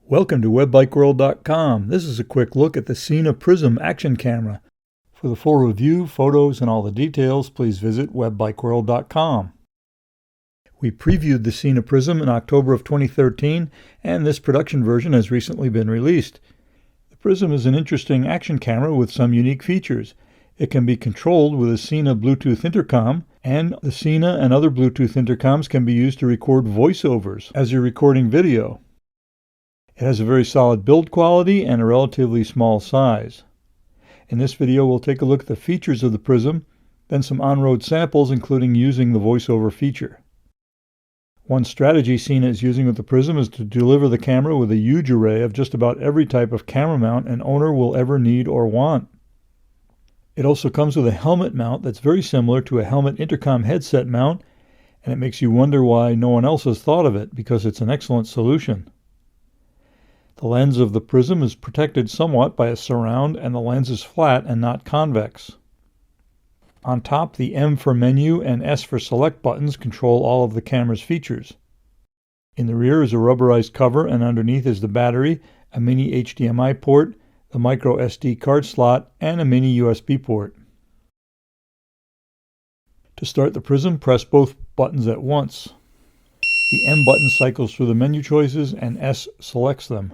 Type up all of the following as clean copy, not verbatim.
Welcome to webbikeworld.com. This is a quick look at the Sena Prism action camera. For the full review, photos, and all the details, please visit webbikeworld.com. We previewed the Sena Prism in October of 2013, and this production version has recently been released. The Prism is an interesting action camera with some unique features. It can be controlled with a Sena Bluetooth intercom, and the Sena and other Bluetooth intercoms can be used to record voiceovers as you're recording video. It has a very solid build quality and a relatively small size. In this video, we'll take a look at the features of the Prism, then some on-road samples, including using the voiceover feature. One strategy Sena is using with the Prism is to deliver the camera with a huge array of just about every type of camera mount an owner will ever need or want. It also comes with a helmet mount that's very similar to a helmet intercom headset mount, and it makes you wonder why no one else has thought of it, because it's an excellent solution. The lens of the Prism is protected somewhat by a surround, and the lens is flat and not convex. On top, the M for menu and S for select buttons control all of the camera's features. In the rear is a rubberized cover, and underneath is the battery, a mini HDMI port, the micro SD card slot, and a mini USB port. To start the Prism, press both buttons at once. The M button cycles through the menu choices, and S selects them.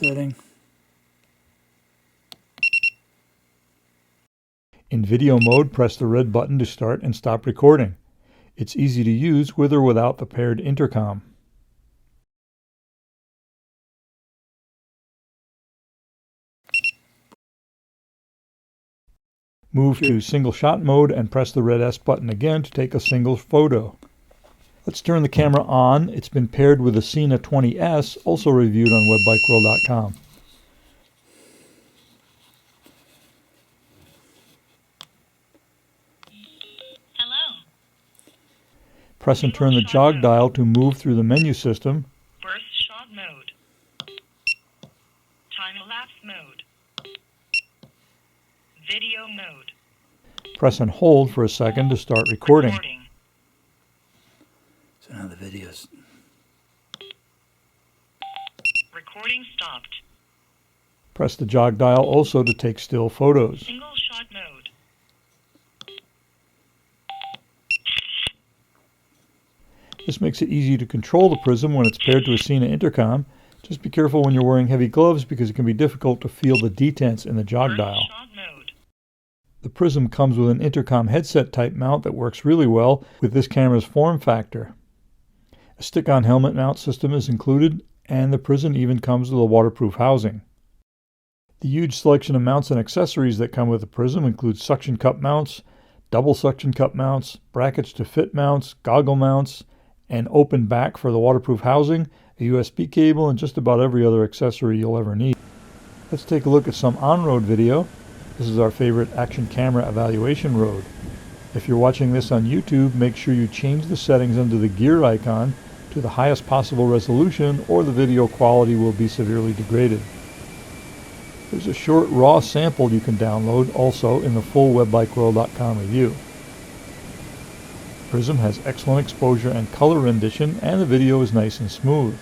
Setting. In video mode, press the red button to start and stop recording. It's easy to use with or without the paired intercom. Move to single shot mode and press the red S button again to take a single photo. Let's turn the camera on. It's been paired with the Sena 20S, also reviewed on webbikeworld.com. Hello. Press and turn the jog dial to move through the menu system. Burst shot mode. Time-lapse mode. Video mode. Press and hold for a second to start recording. So now the video's... Recording stopped. Press the jog dial also to take still photos. Single shot mode. This makes it easy to control the Prism when it's paired to a Sena intercom. Just be careful when you're wearing heavy gloves because it can be difficult to feel the detents in the jog dial. Shot mode. The Prism comes with an intercom headset type mount that works really well with this camera's form factor. A stick-on helmet mount system is included, and the Prism even comes with a waterproof housing. The huge selection of mounts and accessories that come with the Prism include suction cup mounts, double suction cup mounts, brackets to fit mounts, goggle mounts, an open back for the waterproof housing, a USB cable, and just about every other accessory you'll ever need. Let's take a look at some on-road video. This is our favorite action camera evaluation road. If you're watching this on YouTube, make sure you change the settings under the gear icon to the highest possible resolution, or the video quality will be severely degraded. There's a short raw sample you can download also in the full webbikeworld.com review. Prism has excellent exposure and color rendition, and the video is nice and smooth.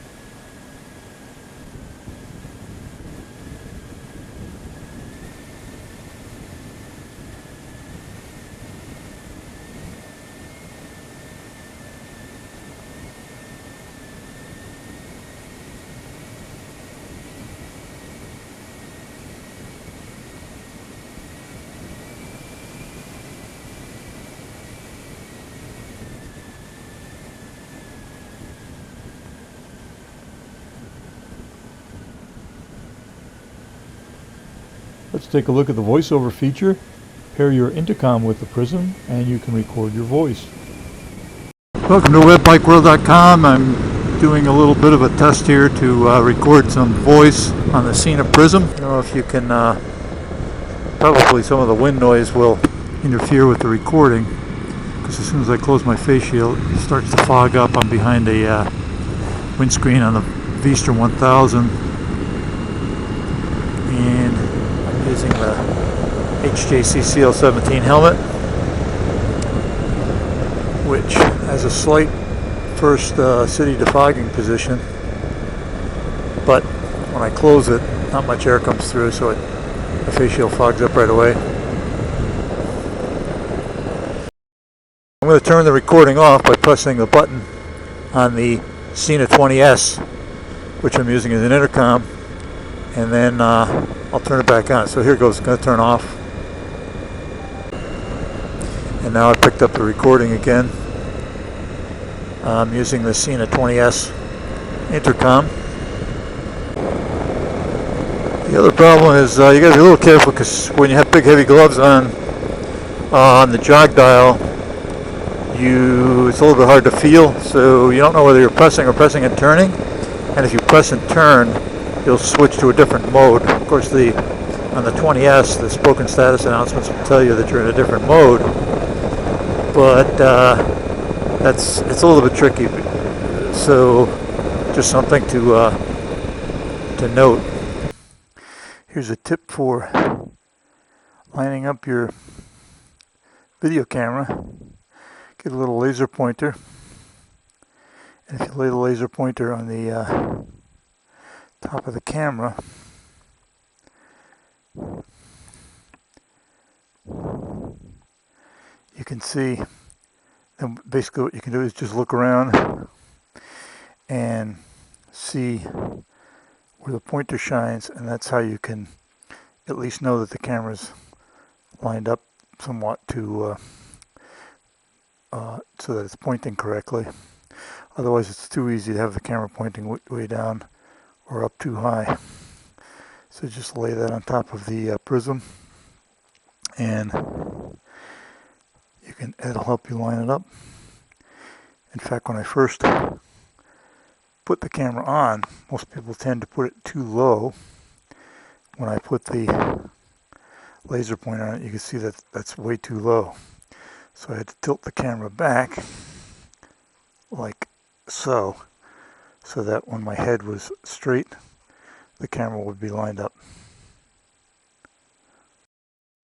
Let's take a look at the voiceover feature. Pair your intercom with the Prism and you can record your voice. Welcome to webbikeworld.com. I'm doing a little bit of a test here to record some voice on the Sena Prism. I don't know if you can, probably some of the wind noise will interfere with the recording, because as soon as I close my face shield it starts to fog up. I'm behind a windscreen on the V-Strom 1000, and using the HJC CL17 helmet, which has a slight first city defogging position, but when I close it, not much air comes through, so the face shield fogs up right away. I'm going to turn the recording off by pressing the button on the Sena 20S, which I'm using as an intercom, and then I'll turn it back on. So here it goes, it's going to turn off. And now I picked up the recording again. I'm using the Sena 20S intercom. The other problem is you got to be a little careful, because when you have big heavy gloves on the jog dial, it's a little bit hard to feel, so you don't know whether you're pressing and turning. And if you press and turn, you'll switch to a different mode. Of course, on the 20S, the spoken status announcements will tell you that you're in a different mode, but it's a little bit tricky. So just something to note. Here's a tip for lining up your video camera. Get a little laser pointer, and if you lay the laser pointer on the top of the camera, you can see, and basically what you can do is just look around and see where the pointer shines, and that's how you can at least know that the camera's lined up somewhat so that it's pointing correctly. Otherwise, it's too easy to have the camera pointing way down or up too high. So just lay that on top of the prism, and it'll help you line it up. In fact, when I first put the camera on, most people tend to put it too low. When I put the laser pointer on it, you can see that that's way too low. So I had to tilt the camera back like so that when my head was straight, the camera would be lined up.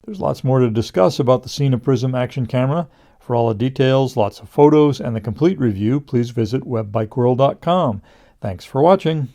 There's lots more to discuss about the Sena Prism action camera. For all the details, lots of photos, and the complete review, please visit webbikeworld.com. Thanks for watching.